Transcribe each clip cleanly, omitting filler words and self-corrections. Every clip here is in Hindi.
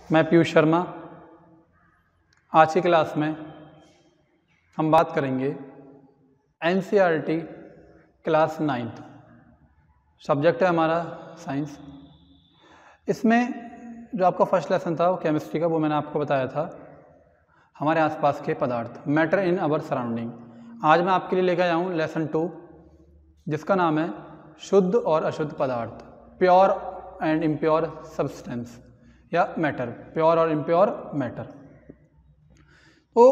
मैं पीयूष शर्मा। आज की क्लास में हम बात करेंगे एनसीईआरटी क्लास 9th। सब्जेक्ट है हमारा साइंस। इसमें जो आपका फर्स्ट लेसन था वो केमिस्ट्री का, वो मैंने आपको बताया था हमारे आसपास के पदार्थ, मैटर इन अवर सराउंडिंग। आज मैं आपके लिए लेकर आया हूँ लेसन 2, जिसका नाम है शुद्ध और अशुद्ध पदार्थ, प्योर एंड इम्प्योर सब्सटेंस या मैटर, प्योर और इम्प्योर मैटर। तो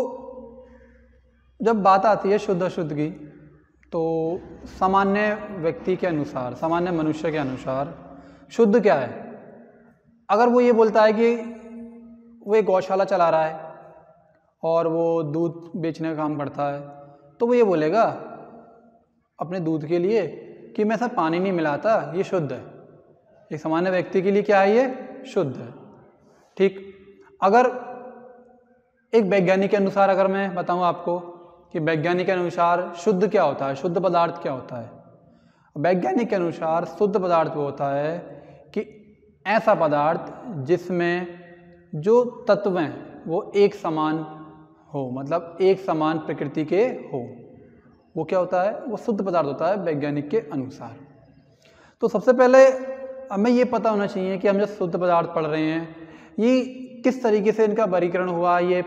जब बात आती है शुद्ध अशुद्ध की, तो सामान्य व्यक्ति के अनुसार, सामान्य मनुष्य के अनुसार शुद्ध क्या है? अगर वो ये बोलता है कि वो एक गौशाला चला रहा है और वो दूध बेचने का काम करता है, तो वो ये बोलेगा अपने दूध के लिए कि मैं सब पानी नहीं मिलाता, ये शुद्ध है। एक सामान्य व्यक्ति के लिए क्या है? ये शुद्ध है। ठीक। अगर एक वैज्ञानिक के अनुसार अगर मैं बताऊं आपको कि वैज्ञानिक के अनुसार शुद्ध क्या होता है, शुद्ध पदार्थ क्या होता है, वैज्ञानिक के अनुसार शुद्ध पदार्थ वो होता है कि ऐसा पदार्थ जिसमें जो तत्व हैं वो एक समान हो, मतलब एक समान प्रकृति के हो, वो क्या होता है? वो शुद्ध पदार्थ होता है वैज्ञानिक के अनुसार। तो सबसे पहले हमें ये पता होना चाहिए कि हम जो शुद्ध पदार्थ पढ़ रहे हैं ये किस तरीके से इनका वर्गीकरण हुआ, ये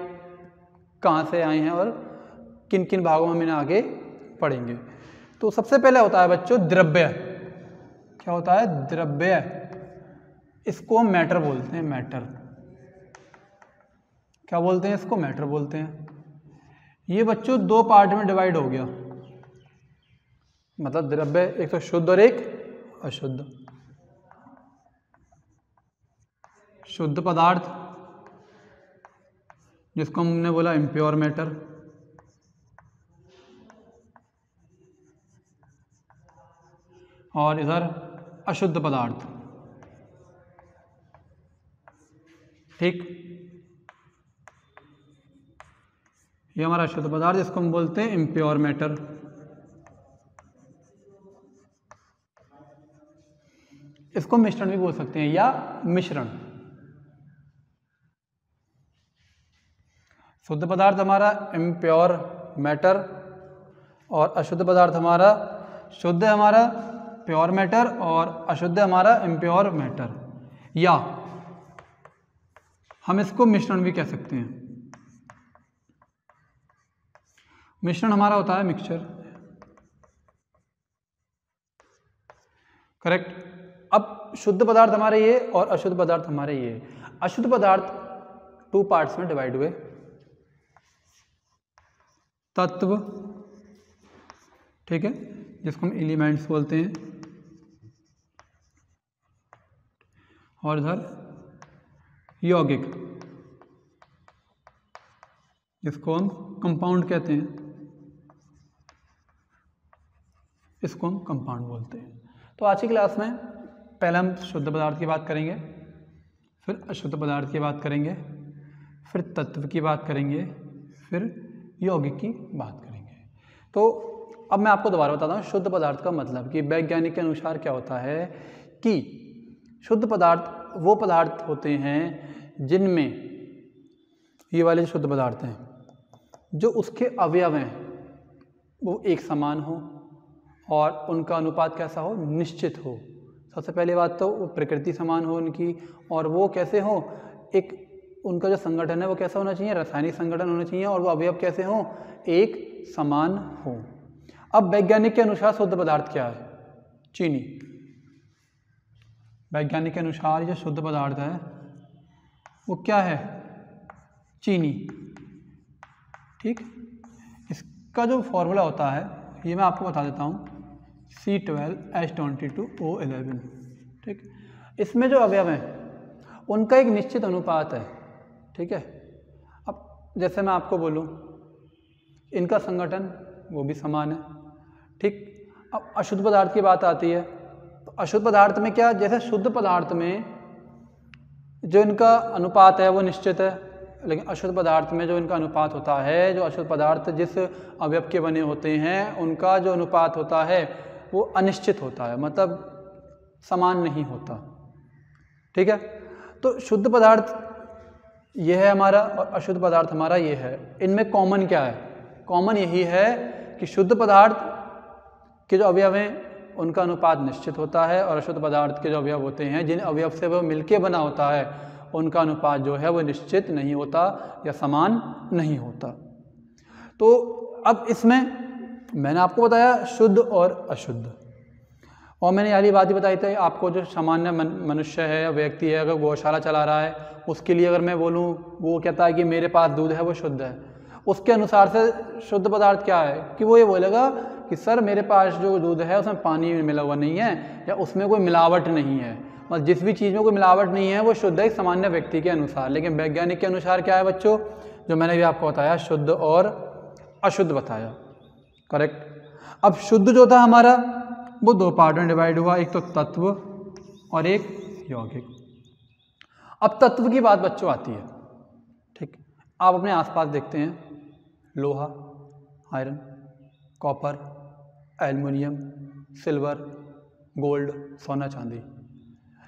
कहाँ से आए हैं और किन किन भागों में हम इन्हें आगे पढ़ेंगे। तो सबसे पहले होता है बच्चों द्रव्य। क्या होता है? द्रव्य। इसको हम मैटर बोलते हैं, मैटर। क्या बोलते हैं इसको? मैटर बोलते हैं। ये बच्चों दो पार्ट में डिवाइड हो गया, मतलब द्रव्य एक तो शुद्ध और एक अशुद्ध। शुद्ध पदार्थ जिसको हमने बोला इम्प्योर मैटर, और इधर अशुद्ध पदार्थ। ठीक। ये हमारा अशुद्ध पदार्थ जिसको हम बोलते हैं इम्प्योर मैटर। इसको मिश्रण भी बोल सकते हैं या मिश्रण। शुद्ध पदार्थ हमारा इम्प्योर मैटर और अशुद्ध पदार्थ हमारा शुद्ध है, हमारा प्योर मैटर, और अशुद्ध हमारा इम्प्योर मैटर, या हम इसको मिश्रण भी कह सकते हैं। मिश्रण हमारा होता है मिक्सचर। करेक्ट। अब शुद्ध पदार्थ हमारे ये और अशुद्ध पदार्थ हमारे ये। अशुद्ध पदार्थ 2 पार्ट्स में डिवाइड हुए, तत्व, ठीक है, जिसको हम एलिमेंट्स बोलते हैं, और इधर यौगिक जिसको हम कंपाउंड कहते हैं, इसको हम कंपाउंड बोलते हैं। तो आज की क्लास में पहले हम शुद्ध पदार्थ की बात करेंगे, फिर अशुद्ध पदार्थ की बात करेंगे, फिर तत्व की बात करेंगे, फिर यौगिक की बात करेंगे। तो अब मैं आपको दोबारा बताता हूँ शुद्ध पदार्थ का मतलब, कि वैज्ञानिक के अनुसार क्या होता है कि शुद्ध पदार्थ वो पदार्थ होते हैं जिनमें ये वाले शुद्ध पदार्थ हैं, जो उसके अवयव हैं वो एक समान हो और उनका अनुपात कैसा हो? निश्चित हो। सबसे पहली बात तो वो प्रकृति समान हो उनकी, और वो कैसे हो? एक उनका जो संगठन है वो कैसा होना चाहिए? रासायनिक संगठन होना चाहिए, और वो अवयव कैसे हो? एक समान हो। अब वैज्ञानिक के अनुसार शुद्ध पदार्थ क्या है? चीनी। वैज्ञानिक के अनुसार जो शुद्ध पदार्थ है वो क्या है? चीनी। ठीक। इसका जो फॉर्मूला होता है ये मैं आपको बता देता हूँ, C12H22O11। ठीक। इसमें जो अवयव हैं उनका एक निश्चित अनुपात है। ठीक है। अब जैसे मैं आपको बोलूँ इनका संगठन वो भी समान है। ठीक। अब अशुद्ध पदार्थ की बात आती है, तो अशुद्ध पदार्थ में क्या? जैसे शुद्ध पदार्थ में जो इनका अनुपात है वो निश्चित है, लेकिन अशुद्ध पदार्थ में जो इनका अनुपात होता है, जो अशुद्ध पदार्थ जिस अवयव के बने होते हैं उनका जो अनुपात होता है वो अनिश्चित होता है, मतलब समान नहीं होता। ठीक है। तो शुद्ध पदार्थ ये है हमारा और अशुद्ध पदार्थ हमारा ये है। इनमें कॉमन क्या है? कॉमन यही है कि शुद्ध पदार्थ के जो अवयव हैं उनका अनुपात निश्चित होता है और अशुद्ध पदार्थ के जो अवयव होते हैं जिन अवयव से वह मिलके बना होता है उनका अनुपात जो है वो निश्चित नहीं होता या समान नहीं होता। तो अब इसमें मैंने आपको बताया शुद्ध और अशुद्ध, और मैंने यारी बात ही बताई थी आपको, जो सामान्य मनुष्य है या व्यक्ति है, अगर गौशाला चला रहा है उसके लिए अगर मैं बोलूँ, वो कहता है कि मेरे पास दूध है वो शुद्ध है, उसके अनुसार से शुद्ध पदार्थ क्या है कि वो ये बोलेगा कि सर मेरे पास जो दूध है उसमें पानी मिला हुआ नहीं है या उसमें कोई मिलावट नहीं है। मतलब जिस भी चीज़ में कोई मिलावट नहीं है वो शुद्ध है एक सामान्य व्यक्ति के अनुसार। लेकिन वैज्ञानिक के अनुसार क्या है बच्चों, जो मैंने भी आपको बताया शुद्ध और अशुद्ध बताया, करेक्ट। अब शुद्ध जो था हमारा वो दो पार्ट में डिवाइड हुआ, एक तो तत्व और एक यौगिक। अब तत्व की बात बच्चों आती है, ठीक। आप अपने आसपास देखते हैं लोहा, iron, copper, aluminium, silver, gold, सोना, चांदी,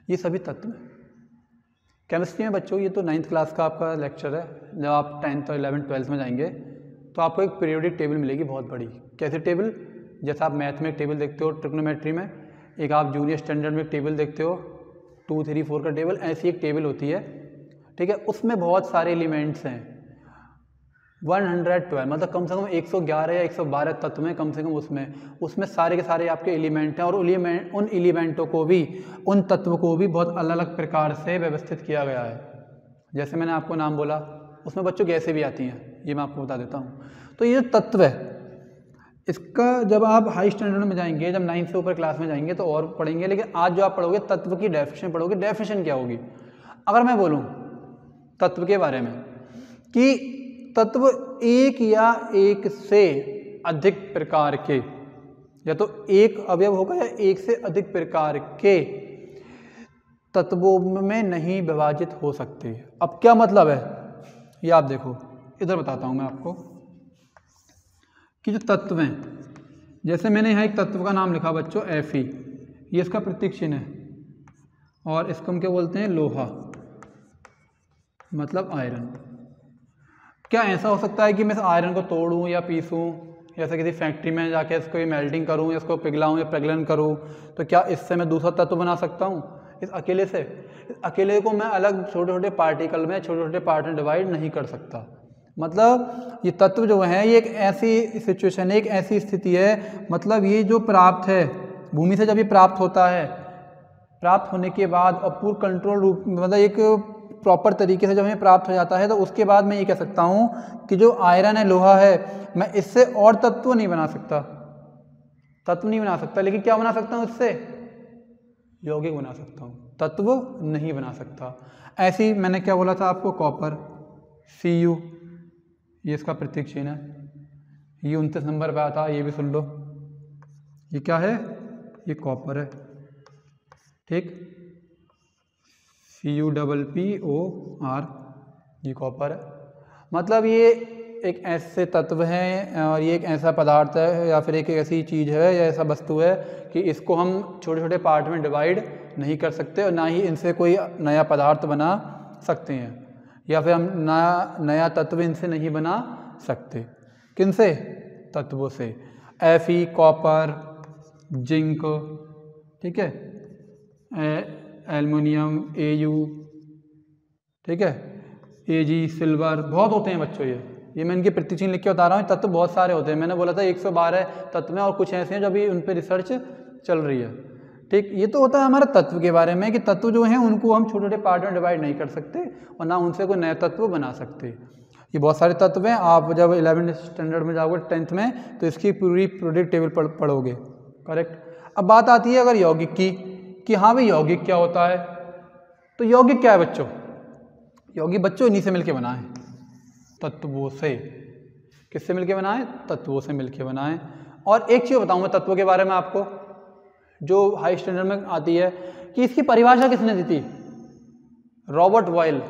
ये सभी तत्व हैं। केमिस्ट्री में बच्चों ये तो 9th क्लास का आपका लेक्चर है, जब आप 10th और 11th 12th में जाएंगे तो आपको एक पीरियोडिक टेबल मिलेगी बहुत बड़ी। कैसे टेबल? जैसा आप मैथ में एक टेबल देखते हो ट्रिग्नोमेट्री में, एक आप जूनियर स्टैंडर्ड में एक टेबल देखते हो 2, 3, 4 का टेबल, ऐसी एक टेबल होती है, ठीक है। उसमें बहुत सारे एलिमेंट्स हैं, 112 मतलब कम से कम 111 या 112 तत्व में कम से कम उसमें सारे के सारे आपके एलिमेंट हैं। और उन एलिमेंटों को भी, उन तत्व को भी बहुत अलग अलग प्रकार से व्यवस्थित किया गया है। जैसे मैंने आपको नाम बोला, उसमें बच्चों गैसें भी आती हैं, ये मैं आपको बता देता हूँ। तो ये तत्व है, इसका जब आप हाई स्टैंडर्ड में जाएंगे, जब 9th से ऊपर क्लास में जाएंगे तो और पढ़ेंगे, लेकिन आज जो आप पढ़ोगे तत्व की डेफिनेशन पढ़ोगे। डेफिनेशन क्या होगी? अगर मैं बोलूँ तत्व के बारे में कि तत्व एक या एक से अधिक प्रकार के, या तो एक अवयव होगा या एक से अधिक प्रकार के तत्वों में नहीं विभाजित हो सकते। अब क्या मतलब है ये आप देखो, इधर बताता हूँ मैं आपको कि जो तत्व हैं, जैसे मैंने यहाँ एक तत्व का नाम लिखा बच्चों Fe, ये इसका प्रतीक चिन्ह है, और इसको हम क्या बोलते हैं? लोहा, मतलब आयरन। क्या ऐसा हो सकता है कि मैं इस आयरन को तोड़ूं या पीसूं, या ऐसे किसी फैक्ट्री में जाके इसको मेल्टिंग करूं या इसको पिघलाऊं या प्रज्वलन करूं, तो क्या इससे मैं दूसरा तत्व बना सकता हूं? इस अकेले से? इस अकेले को मैं अलग छोटे छोटे पार्टिकल में, छोटे छोटे पार्ट में डिवाइड नहीं कर सकता। मतलब ये तत्व जो है ये एक ऐसी सिचुएशन है, एक ऐसी स्थिति है, मतलब ये जो प्राप्त है भूमि से, जब ये प्राप्त होता है, प्राप्त होने के बाद और पूर्ण कंट्रोल रूप, मतलब एक प्रॉपर तरीके से जब हमें प्राप्त हो जाता है तो उसके बाद मैं ये कह सकता हूँ कि जो आयरन है, लोहा है, मैं इससे और तत्व नहीं बना सकता, तत्व नहीं बना सकता, लेकिन क्या बना सकता हूँ? इससे यौगिक बना सकता हूँ, तत्व नहीं बना सकता। ऐसी मैंने क्या बोला था आपको? कॉपर, Cu, ये इसका प्रतीक चिन्ह है, ये 29 नंबर पे आता है, ये भी सुन लो। ये क्या है? ये कॉपर है, ठीक, CuPPOR, ये कॉपर है। मतलब ये एक ऐसे तत्व हैं और ये एक ऐसा पदार्थ है या फिर एक ऐसी चीज़ है या ऐसा वस्तु है कि इसको हम छोटे छोटे पार्ट में डिवाइड नहीं कर सकते और ना ही इनसे कोई नया पदार्थ बना सकते हैं, या फिर हम नया तत्व इनसे नहीं बना सकते। किनसे? तत्वों से। Fe, कॉपर, जिंक, ठीक है, एल्युमिनियम, Au, ठीक है, Ag, सिल्वर, बहुत होते हैं बच्चों। ये मैं इनके प्रतीक चिन्ह लिख के बता रहा हूँ। तत्व बहुत सारे होते हैं, मैंने बोला था 112 तत्व में, और कुछ ऐसे हैं जो अभी उन पर रिसर्च चल रही है, ठीक। ये तो होता है हमारा तत्व के बारे में कि तत्व जो हैं उनको हम छोटे छोटे पार्ट में डिवाइड नहीं कर सकते और ना उनसे कोई नया तत्व बना सकते। ये बहुत सारे तत्व हैं, आप जब 11th स्टैंडर्ड में जाओगे 10th में तो इसकी पूरी पीरियोडिक टेबल पढ़ोगे, करेक्ट। अब बात आती है अगर यौगिक की, कि हाँ भाई यौगिक क्या होता है। तो यौगिक क्या है बच्चों? यौगिक बच्चों इन्हीं से मिलके बना है, तत्वों से। किससे मिलके बना है? तत्वों से मिलके बना है। और एक चीज़ बताऊँ मैं तत्वों के बारे में आपको, जो हाई स्टैंडर्ड में आती है, कि इसकी परिभाषा किसने दी थी? Robert boil.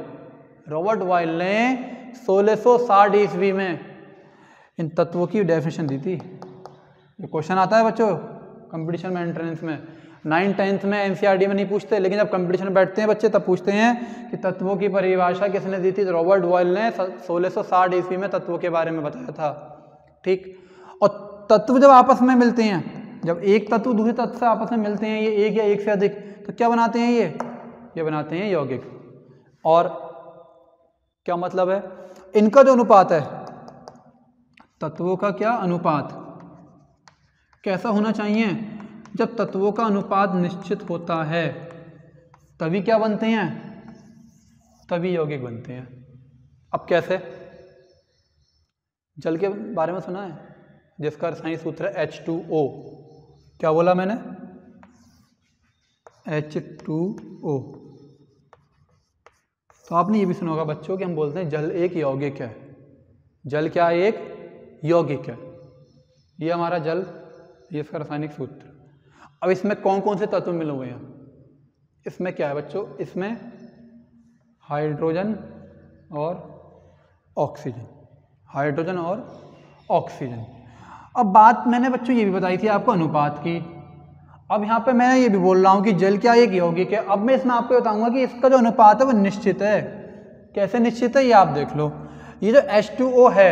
रॉबर्ट बॉयल ने 1660 ईस्वी में इन तत्वों की डेफिनेशन दी थी। ये क्वेश्चन आता है बच्चों कंपटीशन में, एंट्रेंस में, 9th 10th में एनसीईआरटी में नहीं पूछते, लेकिन जब कंपटीशन में बैठते हैं बच्चे तब पूछते हैं कि तत्वों की परिभाषा किसने दी थी। रॉबर्ट बॉयल ने 1660 ईस्वी में तत्वों के बारे में बताया था। ठीक, और तत्व जब आपस में मिलते हैं, जब एक तत्व दूसरे तत्व से आपस में मिलते हैं, ये एक या एक से अधिक, तो क्या बनाते हैं ये बनाते हैं यौगिक। और क्या मतलब है, इनका जो अनुपात है, तत्वों का क्या अनुपात कैसा होना चाहिए, जब तत्वों का अनुपात निश्चित होता है तभी क्या बनते हैं, तभी यौगिक बनते हैं। अब कैसे, जल के बारे में सुना है जिसका रासायनिक सूत्र है H2O। क्या बोला मैंने, H2O। तो आपने ये भी सुना होगा बच्चों कि हम बोलते हैं जल एक यौगिक है। जल क्या है, एक यौगिक है। ये हमारा जल, ये इसका रासायनिक सूत्र। अब इसमें कौन कौन से तत्व मिले हुए हैं, इसमें क्या है बच्चों, इसमें हाइड्रोजन और ऑक्सीजन, हाइड्रोजन और ऑक्सीजन। अब बात मैंने बच्चों ये भी बताई थी आपको अनुपात की। अब यहाँ पे मैं ये भी बोल रहा हूँ कि जल क्या एक यौगिक है। अब मैं इसमें आपको बताऊंगा कि इसका जो अनुपात है वो निश्चित है। कैसे निश्चित है, ये आप देख लो। ये जो H2O है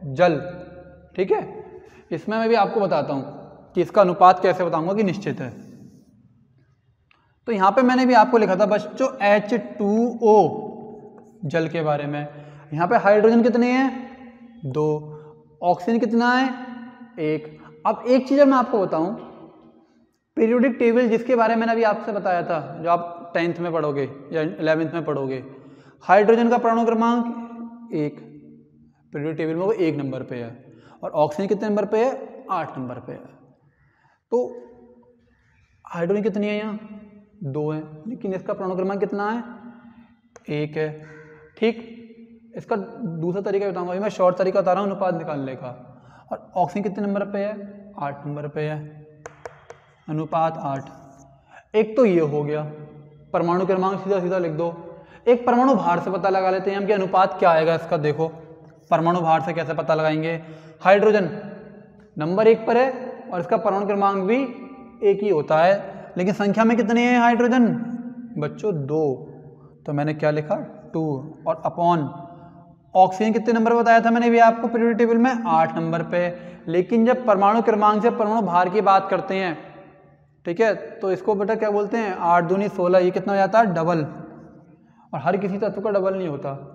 जल, ठीक है, इसमें मैं भी आपको बताता हूँ कि इसका अनुपात कैसे बताऊंगा कि निश्चित है। तो यहाँ पे मैंने भी आपको लिखा था बच्चों H2O जल के बारे में। यहाँ पे हाइड्रोजन कितने हैं, 2, ऑक्सीजन कितना है, 1। अब एक चीज़ मैं आपको बताऊं, पीरियोडिक टेबल जिसके बारे में मैंने अभी आपसे बताया था, जो आप 10th में पढ़ोगे या 11th में पढ़ोगे, हाइड्रोजन का परमाणु क्रमांक 1, पीरियोडिक टेबल में वो 1 नंबर पे है, और ऑक्सीजन कितने नंबर पे है, 8 नंबर पे है। तो हाइड्रोजन कितनी है, यहाँ 2 है, लेकिन इसका परमाणु क्रमांक कितना है, 1 है। ठीक, इसका दूसरा तरीका बताऊंगा, अभी मैं शॉर्ट तरीका बता रहा हूँ अनुपात निकालने का। और ऑक्सीजन कितने नंबर पे है, 8 नंबर पे है, अनुपात 8। एक तो ये हो गया, परमाणु क्रमांक सीधा सीधा लिख दो। एक परमाणु भार से पता लगा लेते हैं हम कि अनुपात क्या आएगा इसका। देखो परमाणु भार से कैसे पता लगाएंगे, हाइड्रोजन नंबर 1 पर है और इसका परमाणु क्रमांक भी 1 ही होता है, लेकिन संख्या में कितने हैं हाइड्रोजन बच्चों, 2। तो मैंने क्या लिखा, 2, और अपॉन ऑक्सीजन कितने नंबर बताया था मैंने भी आपको पीरियोडिक टेबल में, 8 नंबर पे। लेकिन जब परमाणु क्रमांक से परमाणु भार की बात करते हैं, ठीक है, तो इसको बेटा क्या बोलते हैं, 8 दूनी 16, ये कितना हो जाता है, डबल। और हर किसी तत्व का डबल नहीं होता।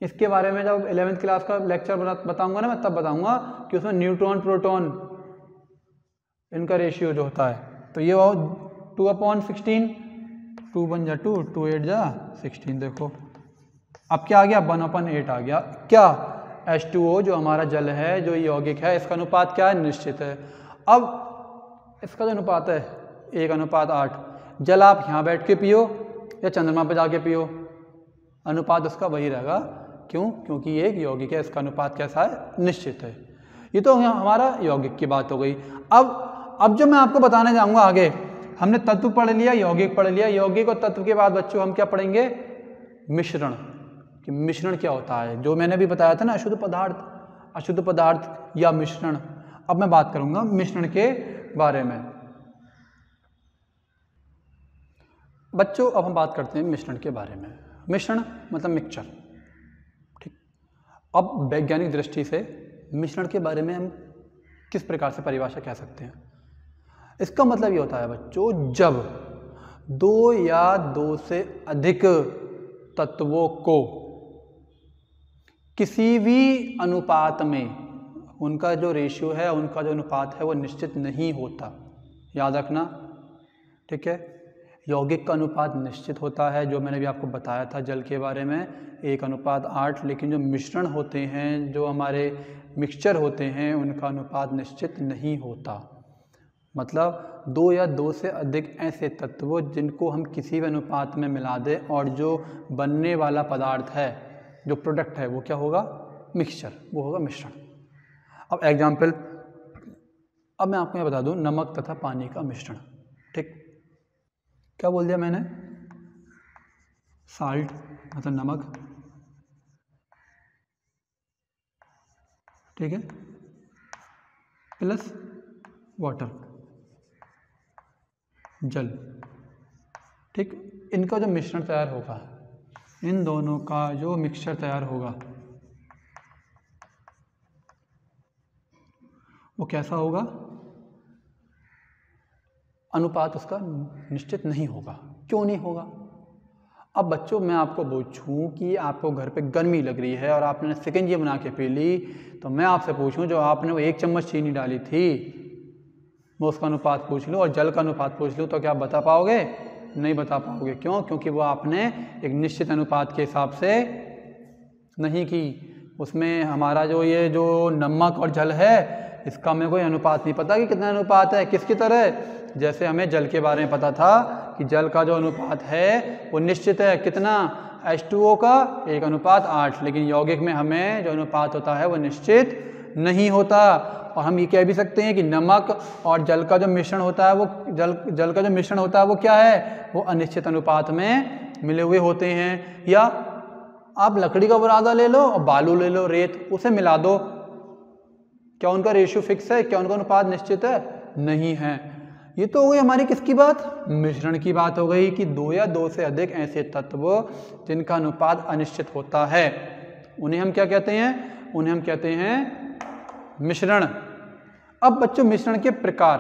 इसके बारे में जब 11th क्लास का लेक्चर बताऊंगा ना, मैं तब बताऊंगा कि उसमें न्यूट्रॉन प्रोटॉन इनका रेशियो जो होता है, तो ये 2/16, 2 बन जा 2, 2 8 जा 16। देखो अब क्या आ गया, 1/8 आ गया। क्या, H2O जो हमारा जल है, जो यौगिक है, इसका अनुपात क्या है, निश्चित है। अब इसका जो अनुपात है 1/8। जल आप यहाँ बैठ के पियो या चंद्रमा पे जाके पियो, अनुपात उसका वही रहेगा। क्यों, क्योंकि ये एक यौगिक है, इसका अनुपात कैसा है, निश्चित है। ये तो हमारा यौगिक की बात हो गई। अब जो मैं आपको बताने जाऊंगा आगे, हमने तत्व पढ़ लिया, यौगिक पढ़ लिया। यौगिक और तत्व के बाद बच्चों हम क्या पढ़ेंगे, मिश्रण, कि मिश्रण क्या होता है, जो मैंने भी बताया था ना, अशुद्ध पदार्थ या मिश्रण। अब मैं बात करूंगा मिश्रण के बारे में। बच्चों अब हम बात करते हैं मिश्रण के बारे में। मिश्रण मतलब मिक्सचर, ठीक। अब वैज्ञानिक दृष्टि से मिश्रण के बारे में हम किस प्रकार से परिभाषा कह सकते हैं, इसका मतलब ये होता है बच्चों, जब 2 या 2 से अधिक तत्वों को किसी भी अनुपात में, उनका जो रेशियो है, उनका जो अनुपात है वो निश्चित नहीं होता, याद रखना, ठीक है। यौगिक का अनुपात निश्चित होता है, जो मैंने भी आपको बताया था जल के बारे में, 1/8। लेकिन जो मिश्रण होते हैं, जो हमारे मिक्सचर होते हैं, उनका अनुपात निश्चित नहीं होता। मतलब 2 या 2 से अधिक ऐसे तत्व जिनको हम किसी भी अनुपात में मिला दें, और जो बनने वाला पदार्थ है, जो प्रोडक्ट है, वो क्या होगा, मिक्सचर, वो होगा मिश्रण। अब एग्जाम्पल, अब मैं आपको ये बता दूं, नमक तथा पानी का मिश्रण, ठीक। क्या बोल दिया मैंने, साल्ट मतलब नमक, ठीक है, प्लस वाटर, जल। ठीक, इनका जो मिश्रण तैयार होगा, इन दोनों का जो मिक्सचर तैयार होगा वो कैसा होगा? अनुपात उसका निश्चित नहीं होगा। क्यों नहीं होगा? अब बच्चों मैं आपको पूछूं कि आपको घर पे गर्मी लग रही है और आपने शिकंजी बना के पी ली, तो मैं आपसे पूछूं जो आपने वो 1 चम्मच चीनी डाली थी वो उसका अनुपात पूछ लूँ और जल का अनुपात पूछ लूँ, तो क्या आप बता पाओगे? नहीं बता पाओगे। क्यों? क्योंकि वो आपने एक निश्चित अनुपात के हिसाब से नहीं की। उसमें हमारा जो ये जो नमक और जल है इसका हमें कोई अनुपात नहीं पता कि कितना अनुपात है। किसकी तरह? जैसे हमें जल के बारे में पता था कि जल का जो अनुपात है वो निश्चित है। कितना? H2O का 1:8। लेकिन यौगिक में हमें जो अनुपात होता है वो निश्चित नहीं होता। और हम ये कह भी सकते हैं कि नमक और जल का जो मिश्रण होता है वो जल का जो मिश्रण होता है वो क्या है? वो अनिश्चित अनुपात में मिले हुए होते हैं। या आप लकड़ी का बुरादा ले लो और बालू ले लो, रेत, उसे मिला दो, क्या उनका रेशियो फिक्स है? क्या उनका अनुपात निश्चित है? नहीं है। ये तो हो गई हमारी किसकी बात? मिश्रण की बात हो गई कि 2 या 2 से अधिक ऐसे तत्व जिनका अनुपात अनिश्चित होता है उन्हें हम क्या कहते हैं? उन्हें हम कहते हैं मिश्रण। अब बच्चों मिश्रण के प्रकार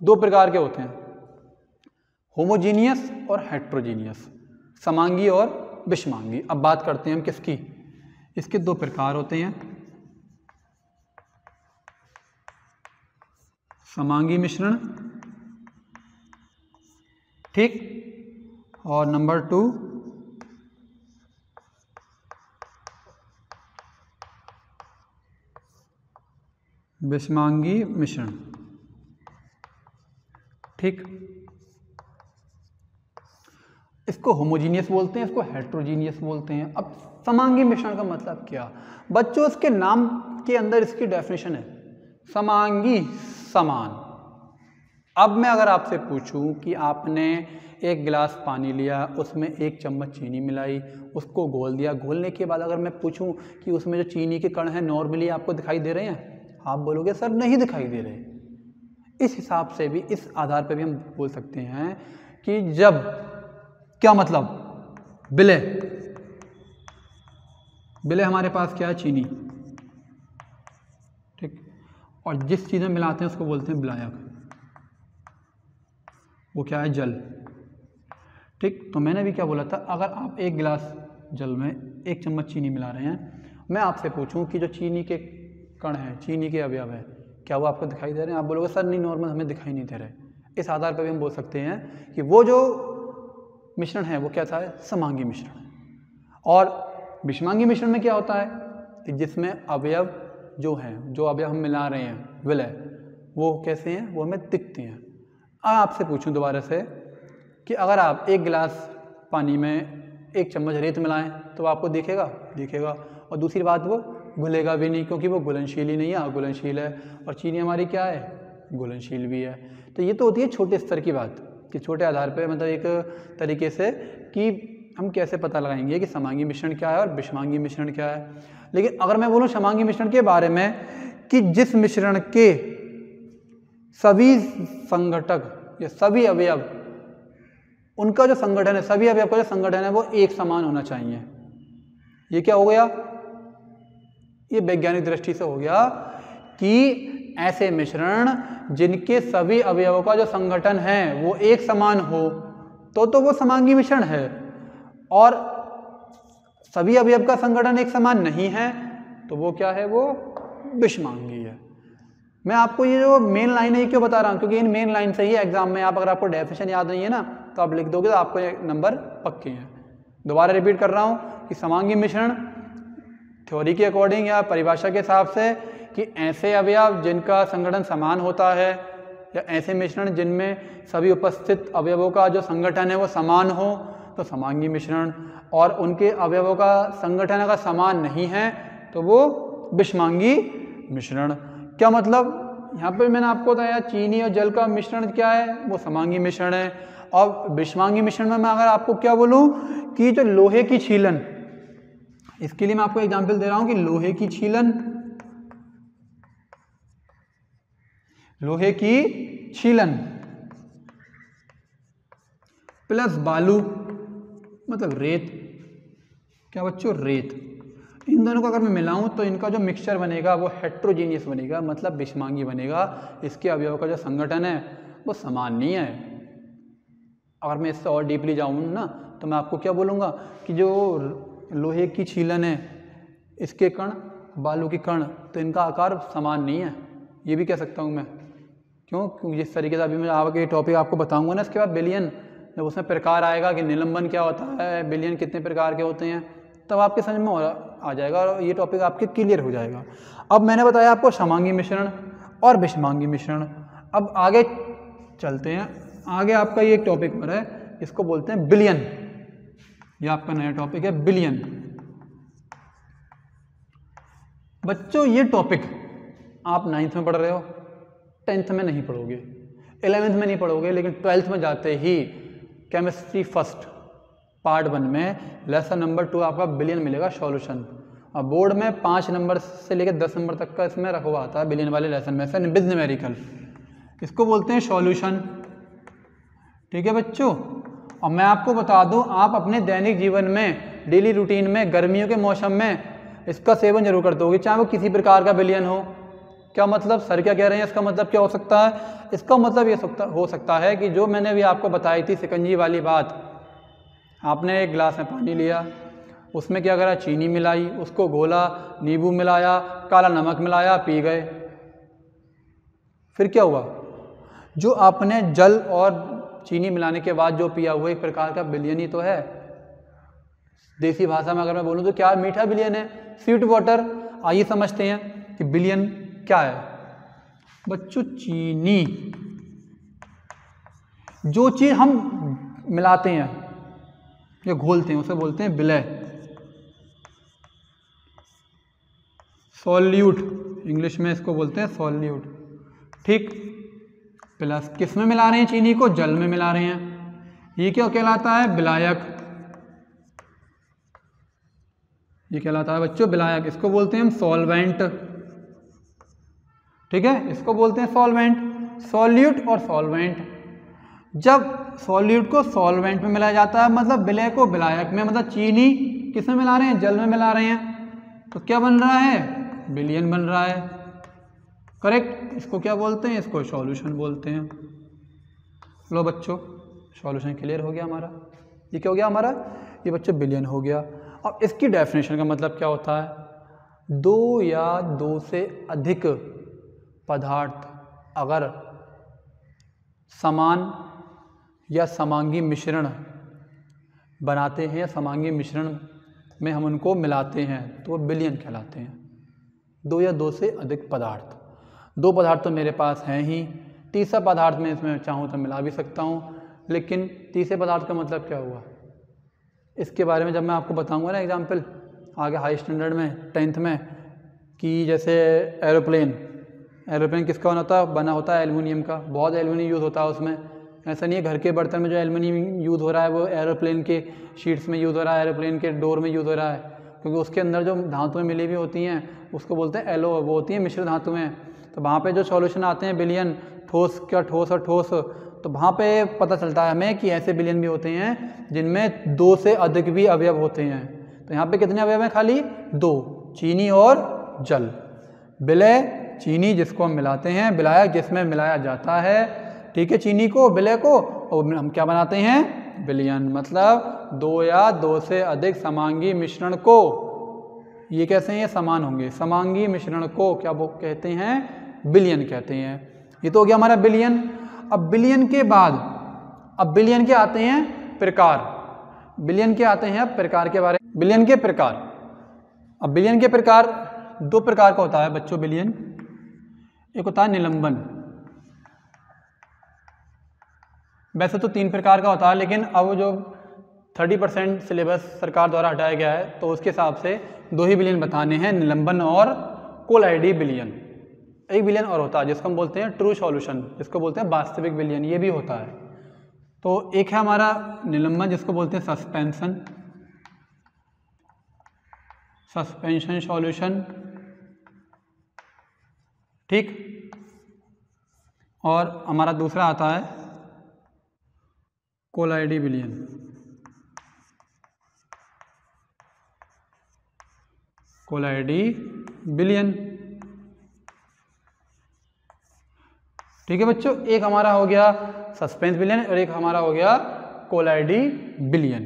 2 प्रकार के होते हैं, होमोजीनियस और हेट्रोजीनियस, समांगी और विषमांगी। अब बात करते हैं हम किसकी? इसके 2 प्रकार होते हैं, समांगी मिश्रण, ठीक, और नंबर 2 विषमांगी मिश्रण। ठीक, इसको होमोजीनियस बोलते हैं, इसको हेट्रोजीनियस बोलते हैं। अब समांगी मिश्रण का मतलब क्या? बच्चों इसके नाम के अंदर इसकी डेफिनेशन है समांगी, समान। अब मैं अगर आपसे पूछूं कि आपने 1 गिलास पानी लिया, उसमें 1 चम्मच चीनी मिलाई, उसको घोल दिया, घोलने के बाद अगर मैं पूछूं कि उसमें जो चीनी के कण हैं नॉर्मली आपको दिखाई दे रहे हैं? आप बोलोगे सर नहीं दिखाई दे रहे। इस हिसाब से भी, इस आधार पर भी हम बोल सकते हैं कि जब, क्या मतलब, विलय, विलय हमारे पास क्या है? चीनी, ठीक, और जिस चीज़ में मिलाते हैं उसको बोलते हैं विलायक, वो क्या है? जल। ठीक, तो मैंने भी क्या बोला था, अगर आप 1 गिलास जल में 1 चम्मच चीनी मिला रहे हैं, मैं आपसे पूछूं कि जो चीनी के कण हैं, चीनी के अवयव हैं, क्या वो आपको दिखाई दे रहे हैं? आप बोलोगे सर नहीं, नॉर्मल हमें दिखाई नहीं दे रहे। इस आधार पर भी हम बोल सकते हैं कि वो जो मिश्रण है वो क्या था? समांगी मिश्रण। और विषमांगी मिश्रण में क्या होता है कि जिसमें अवयव जो हैं, जो अवयव हम मिला रहे हैं, विलय, वो कैसे हैं? वो हमें दिखते हैं। आपसे पूछूं दोबारा से कि अगर आप 1 गिलास पानी में 1 चम्मच रेत मिलाएं तो आपको दिखेगा? दिखेगा। और दूसरी बात, वो घुलेगा भी नहीं, क्योंकि वो घुलनशील ही नहीं है, अघुलनशील है। और चीनी हमारी क्या है? घुलनशील भी है। तो ये तो होती है छोटे स्तर की बात कि छोटे आधार पर, मतलब एक तरीके से कि हम कैसे पता लगाएंगे कि समांगी मिश्रण क्या है और विषमांगी मिश्रण क्या है। लेकिन अगर मैं बोलूँ समांगी मिश्रण के बारे में कि जिस मिश्रण के सभी संघटक या सभी अवयव, उनका जो संगठन है, सभी अवयव का जो संगठन है वो एक समान होना चाहिए। ये क्या हो गया? ये वैज्ञानिक दृष्टि से हो गया कि ऐसे मिश्रण जिनके सभी अवयवों का जो संगठन है वो एक समान हो तो वो समांगी मिश्रण है। और सभी अवयव का संगठन एक समान नहीं है तो वो क्या है? वो विषमांगी है। मैं आपको ये जो मेन लाइन है ये क्यों बता रहा हूँ? क्योंकि इन मेन लाइन से ही एग्जाम में आप, अगर आपको डेफिनेशन याद नहीं है ना, तो आप लिख दोगे तो आपको नंबर पक्के हैं। दोबारा रिपीट कर रहा हूँ कि समांगी मिश्रण थ्योरी के अकॉर्डिंग या परिभाषा के हिसाब से कि ऐसे अवयव जिनका संगठन समान होता है, या ऐसे मिश्रण जिनमें सभी उपस्थित अवयवों का जो संगठन है वो समान हो, तो समांगी मिश्रण। और उनके अवयवों का संगठन अगर समान नहीं है तो वो विषमांगी मिश्रण। क्या मतलब? यहाँ पे मैंने आपको बताया चीनी और जल का मिश्रण क्या है? वो समांगी मिश्रण है। और विषमांगी मिश्रण में मैं अगर आपको क्या बोलूँ कि जो लोहे की छीलन, इसके लिए मैं आपको एग्जांपल दे रहा हूँ कि लोहे की छीलन, लोहे की छीलन प्लस बालू मतलब रेत। क्या बच्चों? रेत। इन दोनों को अगर मैं मिलाऊं तो इनका जो मिक्सचर बनेगा वो हेट्रोजीनियस बनेगा, मतलब विषमांगी बनेगा। इसके अवयवों का जो संगठन है वो समान नहीं है। अगर मैं इससे और डीपली जाऊँ ना तो मैं आपको क्या बोलूँगा कि जो लोहे की छीलन है, इसके कण, बालू के कण, तो इनका आकार समान नहीं है, ये भी कह सकता हूँ मैं। क्यों? क्योंकि जिस तरीके से अभी मैं आगे टॉपिक आपको बताऊँगा ना, इसके बाद बिलियन, जब उसमें प्रकार आएगा कि निलंबन क्या होता है, बिलियन कितने प्रकार के होते हैं, तब आपके समझ में आ जाएगा और ये टॉपिक आपके क्लियर हो जाएगा। अब मैंने बताया आपको समांगी मिश्रण और विषमांगी मिश्रण। अब आगे चलते हैं। आगे आपका ये एक टॉपिक हो रहा है, इसको बोलते हैं बिलियन। ये आपका नया टॉपिक है बिलियन। बच्चों ये टॉपिक आप 9th में पढ़ रहे हो, 10th में नहीं पढ़ोगे, 11th में नहीं पढ़ोगे, लेकिन 12th में जाते ही केमिस्ट्री फर्स्ट पार्ट 1 में लेसन नंबर 2 आपका बिलियन मिलेगा सॉल्यूशन। अब बोर्ड में 5 नंबर से लेकर 10 नंबर तक का इसमें रखा हुआ आता है बिलियन वाले लेसन में से विद न्यूमेरिकल। इसको बोलते हैं सॉल्यूशन। ठीक है बच्चों। और मैं आपको बता दूं, आप अपने दैनिक जीवन में, डेली रूटीन में, गर्मियों के मौसम में इसका सेवन जरूर करते होगे, चाहे वो किसी प्रकार का बिलियन हो। क्या मतलब? सर क्या कह रहे हैं? इसका मतलब क्या हो सकता है? इसका मतलब ये हो सकता है कि जो मैंने अभी आपको बताई थी शिकंजी वाली बात, आपने एक गिलास में पानी लिया, उसमें क्या करा? चीनी मिलाई, उसको घोला, नींबू मिलाया, काला नमक मिलाया, पी गए। फिर क्या हुआ? जो आपने जल और चीनी मिलाने के बाद जो पिया हुआ एक प्रकार का बिलियन ही तो है। देसी भाषा में अगर मैं बोलूँ तो क्या? मीठा बिलियन है, स्वीट वाटर। आइए समझते हैं कि बिलियन क्या है। बच्चों चीनी, जो चीज हम मिलाते हैं या घोलते हैं उसे बोलते हैं विलय, सॉल्यूट, इंग्लिश में इसको बोलते हैं सॉल्यूट। ठीक। प्लस किस में मिला रहे हैं चीनी को? जल में मिला रहे हैं। ये क्या कहलाता है? विलायक। ये कहलाता है बच्चों विलायक। इसको बोलते हैं हम सॉल्वेंट। ठीक है, इसको बोलते हैं सॉल्वेंट। सॉल्यूट और सॉल्वेंट, जब सॉल्यूट को सॉल्वेंट में मिलाया जाता है, मतलब विलय को विलायक में, मतलब चीनी किस में मिला रहे हैं? जल में मिला रहे हैं, तो क्या बन रहा है? बिलियन बन रहा है। करेक्ट। इसको क्या बोलते हैं? इसको सॉल्यूशन बोलते हैं। लो बच्चों, सॉल्यूशन क्लियर हो गया हमारा। ये क्या हो गया हमारा? ये बच्चों बिलियन हो गया। अब इसकी डेफिनेशन का मतलब क्या होता है? 2 या 2 से अधिक पदार्थ अगर समान या समांगी मिश्रण बनाते हैं या समांगी मिश्रण में हम उनको मिलाते हैं तो वो बिलियन कहलाते हैं। 2 या 2 से अधिक पदार्थ। 2 पदार्थ तो मेरे पास हैं ही, तीसरा पदार्थ में इसमें चाहूँ तो मिला भी सकता हूँ, लेकिन तीसरे पदार्थ का मतलब क्या हुआ इसके बारे में जब मैं आपको बताऊँगा ना एग्जाम्पल आगे हाई स्टैंडर्ड में 10th में, कि जैसे एरोप्लेन किसका बना होता है? एल्युमिनियम का। बहुत एल्युमिनियम यूज़ होता है उसमें। ऐसा नहीं है घर के बर्तन में जो एल्युमिनियम यूज़ हो रहा है वो एरोप्लेन के शीट्स में यूज़ हो रहा है, एरोप्लेन के डोर में यूज़ हो रहा है, क्योंकि उसके अंदर जो धातुएं मिली हुई होती हैं उसको बोलते हैं एलो, वो होती हैं मिश्र धातुएं। तो वहाँ पे जो सॉल्यूशन आते हैं बिलियन, ठोस क्या ठोस और ठोस, तो वहाँ पे पता चलता है हमें कि ऐसे बिलियन भी होते हैं जिनमें 2 से अधिक भी अवयव होते हैं। तो यहाँ पे कितने अवयव हैं? खाली 2, चीनी और जल। विलय चीनी जिसको हम मिलाते हैं, विलायक जिसमें मिलाया जाता है, ठीक है, चीनी को, विलय को, और हम क्या बनाते हैं? बिलियन। मतलब 2 या 2 से अधिक समांगी मिश्रण को, ये कैसे हैं? ये समान होंगे। समांगी मिश्रण को क्या वो कहते हैं? बिलियन कहते हैं। ये तो हो गया हमारा बिलियन। अब बिलियन के बाद, अब बिलियन के आते हैं प्रकार। बिलियन के आते हैं अब प्रकार के बारे में। बिलियन के प्रकार, अब बिलियन के प्रकार 2 प्रकार का होता है बच्चों बिलियन। एक होता है निलंबन। वैसे तो 3 प्रकार का होता है, लेकिन अब जो 30% सिलेबस सरकार द्वारा हटाया गया है तो उसके हिसाब से 2 ही बिलियन बताने हैं, निलंबन और कोलाइडी बिलियन। एक बिलियन और होता है जिसको हम बोलते हैं ट्रू सॉल्यूशन, जिसको बोलते हैं वास्तविक बिलियन, ये भी होता है। तो एक है हमारा निलंबन जिसको बोलते हैं सस्पेंशन सॉल्यूशन, ठीक। और हमारा दूसरा आता है कोलाइडी बिलियन। कोलाइडी बिलियन। ठीक है बच्चों, एक हमारा हो गया सस्पेंस बिलियन और एक हमारा हो गया कोलाइडी बिलियन।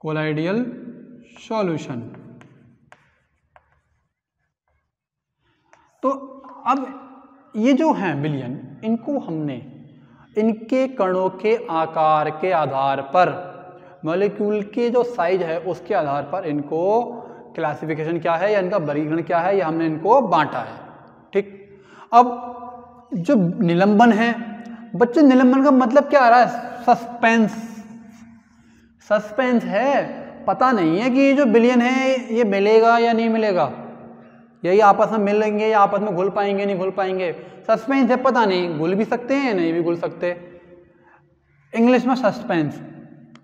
Colloidal solution. तो अब ये जो हैं बिलियन, इनको हमने इनके कणों के आकार के आधार पर, मॉलिक्यूल के जो साइज है उसके आधार पर इनको क्लासिफिकेशन क्या है या इनका वर्गीकरण क्या है, या हमने इनको बांटा है। ठीक, अब जो निलंबन है बच्चे, निलंबन का मतलब क्या आ रहा है? सस्पेंस। सस्पेंस है, पता नहीं है कि ये जो बिलियन है ये मिलेगा या नहीं मिलेगा, या ये आपस में मिलेंगे या आपस में घुल पाएंगे नहीं घुल पाएंगे। सस्पेंस है, पता नहीं, घुल भी सकते हैं नहीं भी घुल सकते। इंग्लिश में सस्पेंस।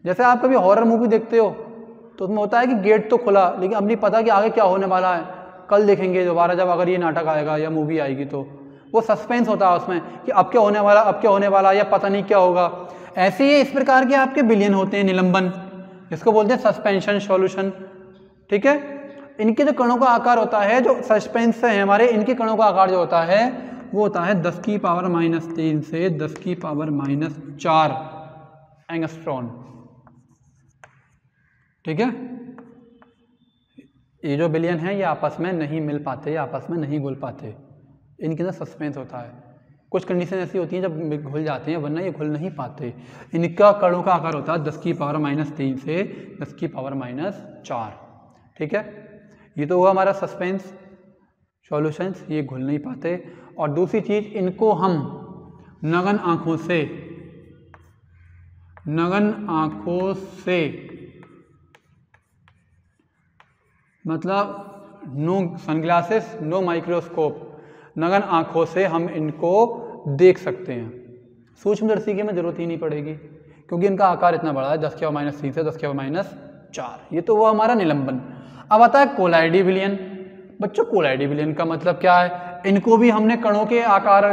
जैसे आप कभी हॉरर मूवी देखते हो तो उसमें होता है कि गेट तो खुला लेकिन अब नहीं पता कि आगे क्या होने वाला है, कल देखेंगे दोबारा जब अगर ये नाटक आएगा या मूवी आएगी तो वो सस्पेंस होता है उसमें कि अब क्या होने वाला, अब क्या होने वाला, या पता नहीं क्या होगा। ऐसे ही इस प्रकार के आपके बिलियन होते हैं निलंबन, इसको बोलते हैं सस्पेंशन सॉल्यूशन। ठीक है, इनके जो कणों का आकार होता है, जो सस्पेंस है हमारे, इनके कणों का आकार जो होता है वो होता है 10⁻³ से 10⁻⁴ एंगस्ट्रॉन। ठीक है, ये जो बिलियन है ये आपस में नहीं मिल पाते, आपस में नहीं घुल पाते, इनके अंदर सस्पेंस होता है। कुछ कंडीशन ऐसी होती हैं जब घुल जाते हैं, वरना ये घुल नहीं पाते। इनका कणों का आकार होता है 10⁻³ से 10⁻⁴। ठीक है, ये तो हुआ हमारा सस्पेंस सॉल्यूशंस, ये घुल नहीं पाते। और दूसरी चीज, इनको हम नगन आंखों से मतलब नो सनग्लासेस नो माइक्रोस्कोप, नगन आंखों से हम इनको देख सकते हैं। सूक्ष्मदर्शी की में जरूरत ही नहीं पड़ेगी क्योंकि इनका आकार इतना बड़ा है 10⁻³ से 10⁻⁴। ये तो वो हमारा निलंबन। अब आता है कोलाइडी बिलियन। बच्चों, कोलाइडी बिलियन का मतलब क्या है? इनको भी हमने कणों के आकार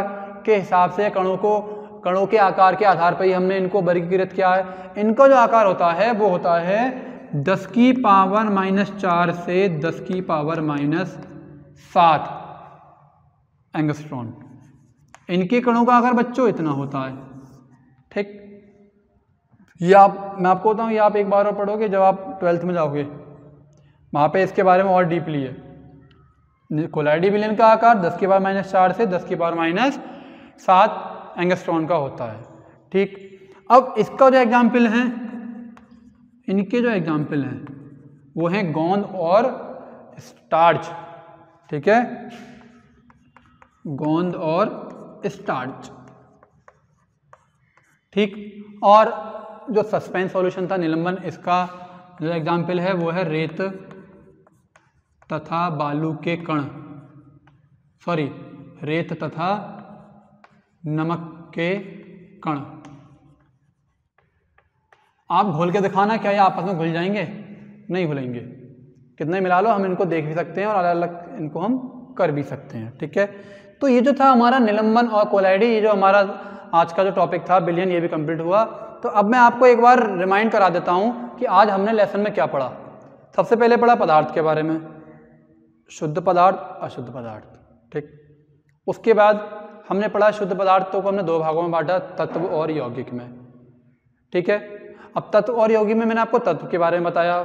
के हिसाब से, कणों के आकार के आधार पर ही हमने इनको वर्गीकृत किया है। इनका जो आकार होता है वो होता है 10⁻⁴ से 10⁻⁷ एंगस्ट्रॉन। इनके कणों का आकार बच्चों इतना होता है। ठीक, ये मैं आपको बताऊं, ये आप एक बार और पढ़ोगे जब आप 12th में जाओगे, वहाँ पे इसके बारे में और डीपली है। कोलाइडी बिलियन का आकार 10⁻⁴ से 10⁻⁷ एंगस्ट्रॉन का होता है। ठीक, अब इसका जो एग्जाम्पल है, इनके जो एग्जाम्पल हैं वो हैं गोंद और स्टार्च। ठीक है, गोंद और स्टार्च। ठीक, और जो सस्पेंस सॉल्यूशन था निलंबन, इसका जो एग्जाम्पल है वो है रेत तथा बालू के कण, रेत तथा नमक के कण। आप घोल के दिखाना, क्या ये आपस में घुल जाएंगे? नहीं घुलेंगे। कितने मिला लो, हम इनको देख भी सकते हैं और अलग अलग इनको हम कर भी सकते हैं। ठीक है, तो ये जो था हमारा निलंबन और कोलाइडी, ये जो हमारा आज का जो टॉपिक था बिलियन, ये भी कंप्लीट हुआ। तो अब मैं आपको एक बार रिमाइंड करा देता हूँ कि आज हमने लेसन में क्या पढ़ा। सबसे पहले पढ़ा पदार्थ के बारे में, शुद्ध पदार्थ अशुद्ध पदार्थ। ठीक, उसके बाद हमने पढ़ा शुद्ध पदार्थों को हमने दो भागों में बांटा, तत्व और यौगिक में। ठीक है, अब तत्व और यौगिक में मैंने आपको तत्व के बारे में बताया,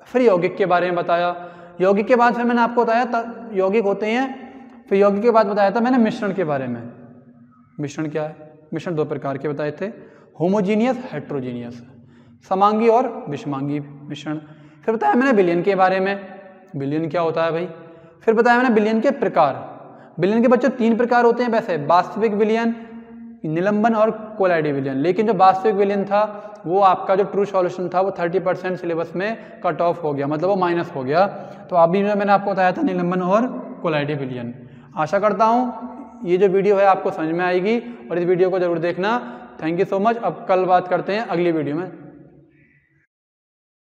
फिर यौगिक के बारे में बताया। यौगिक के बाद फिर मैंने आपको बताया यौगिक होते हैं, फिर यौगिक के बाद बताया था मैंने मिश्रण के बारे में। मिश्रण क्या है? मिश्रण दो प्रकार के बताए थे, होमोजीनियस हेट्रोजीनियस, समांगी और विषमांगी मिश्रण। फिर बताया मैंने बिलियन के बारे में, बिलियन क्या होता है भाई। फिर बताया मैंने बिलियन के प्रकार। बिलियन के बच्चों 3 प्रकार होते हैं वैसे, वास्तविक बिलियन, निलंबन और कोलाइडी बिलियन। लेकिन जो वास्तविक बिलियन था वो आपका जो ट्रू सॉल्यूशन था वो 30% सिलेबस में कट ऑफ हो गया, मतलब वो माइनस हो गया। तो अभी मैंने आपको बताया था निलंबन और कोलाइडी बिलियन। आशा करता हूँ ये जो वीडियो है आपको समझ में आएगी और इस वीडियो को जरूर देखना। Thank you so much. अब कल बात करते हैं अगली वीडियो में।